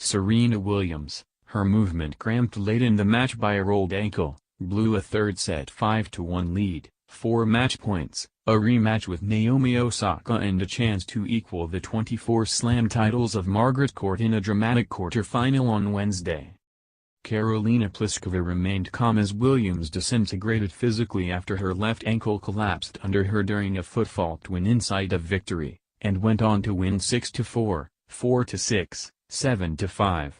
Serena Williams, her movement cramped late in the match by a rolled ankle, blew a third set 5-1 lead, 4 match points, a rematch with Naomi Osaka and a chance to equal the 24 Slam titles of Margaret Court in a dramatic quarter-final on Wednesday. Karolina Pliskova remained calm as Williams disintegrated physically after her left ankle collapsed under her during a foot fault win in sight of victory, and went on to win 6-4, 4-6, 7-5.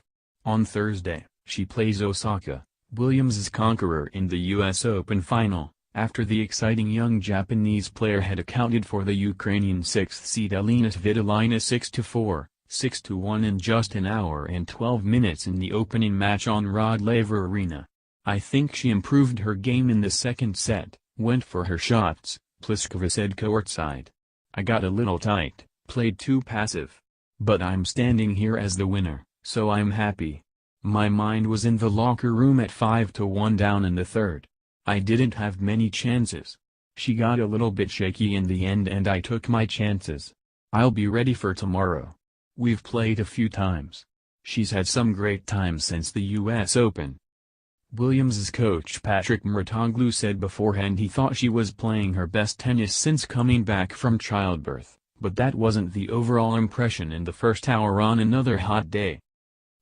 On Thursday, she plays Osaka, Williams' conqueror in the U.S. Open final, after the exciting young Japanese player had accounted for the Ukrainian 6th seed Elena Svitolina 6-4, 6-1 in just an hour and 12 minutes in the opening match on Rod Laver Arena. I think she improved her game in the second set, went for her shots, Pliskova said courtside. I got a little tight, played too passive. But I'm standing here as the winner, so I'm happy. My mind was in the locker room at 5-1 down in the third. I didn't have many chances. She got a little bit shaky in the end and I took my chances. I'll be ready for tomorrow. We've played a few times. She's had some great times since the U.S. Open. Williams' coach Patrick Mouratoglou said beforehand he thought she was playing her best tennis since coming back from childbirth, but that wasn't the overall impression in the first hour on another hot day.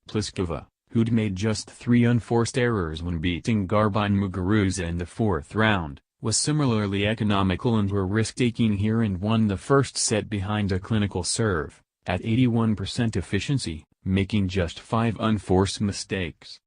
Pliskova, who'd made just 3 unforced errors when beating Garbine Muguruza in the fourth round, was similarly economical and were risk-taking here and won the first set behind a clinical serve, at 81% efficiency, making just 5 unforced mistakes.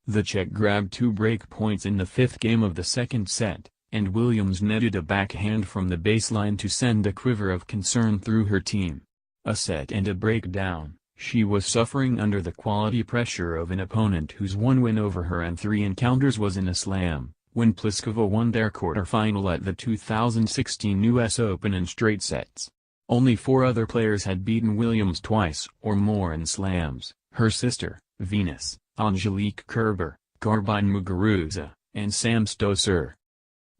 The Czech grabbed 2 break points in the fifth game of the second set, and Williams netted a backhand from the baseline to send a quiver of concern through her team. A set and a breakdown, she was suffering under the quality pressure of an opponent whose 1 win over her and 3 encounters was in a slam, when Pliskova won their quarterfinal at the 2016 U.S. Open in straight sets. Only 4 other players had beaten Williams twice or more in slams: her sister, Venus, Angelique Kerber, Garbine Muguruza, and Sam Stosur.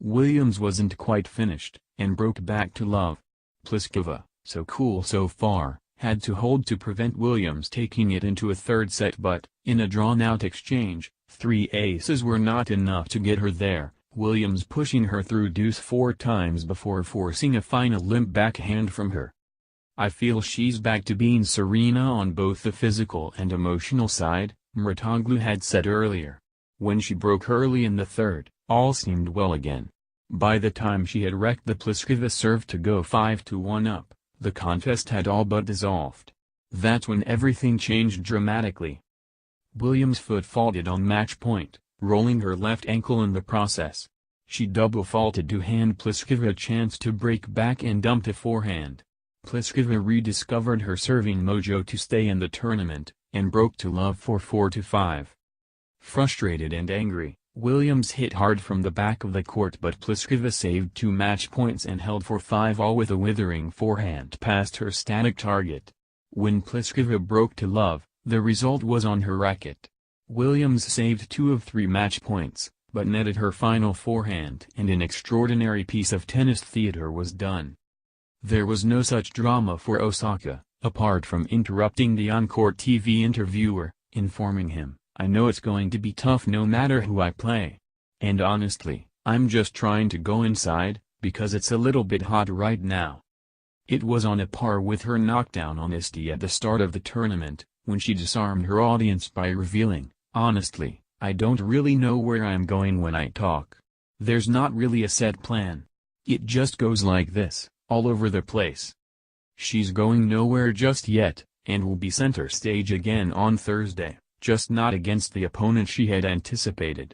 Williams wasn't quite finished, and broke back to love. Pliskova, so cool so far, had to hold to prevent Williams taking it into a third set but, in a drawn-out exchange, 3 aces were not enough to get her there, Williams pushing her through deuce 4 times before forcing a final limp backhand from her. I feel she's back to being Serena on both the physical and emotional side, Mouratoglou had said earlier. When she broke early in the third, all seemed well again. By the time she had wrecked the Pliskova serve to go 5-1 up, the contest had all but dissolved. That's when everything changed dramatically. Williams' foot faulted on match point, rolling her left ankle in the process. She double faulted to hand Pliskova a chance to break back and dumped a forehand. Pliskova rediscovered her serving mojo to stay in the tournament, and broke to love for 4-5. Frustrated and angry, Williams hit hard from the back of the court but Pliskova saved 2 match points and held for 5-all with a withering forehand past her static target. When Pliskova broke to love, the result was on her racket. Williams saved 2 of 3 match points, but netted her final forehand and an extraordinary piece of tennis theater was done. There was no such drama for Osaka, apart from interrupting the on-court TV interviewer, informing him, "I know it's going to be tough no matter who I play. And honestly, I'm just trying to go inside, because it's a little bit hot right now." It was on a par with her knockdown on Isti at the start of the tournament, when she disarmed her audience by revealing, "Honestly, I don't really know where I'm going when I talk. There's not really a set plan. It just goes like this, all over the place." She's going nowhere just yet, and will be center stage again on Thursday, just not against the opponent she had anticipated.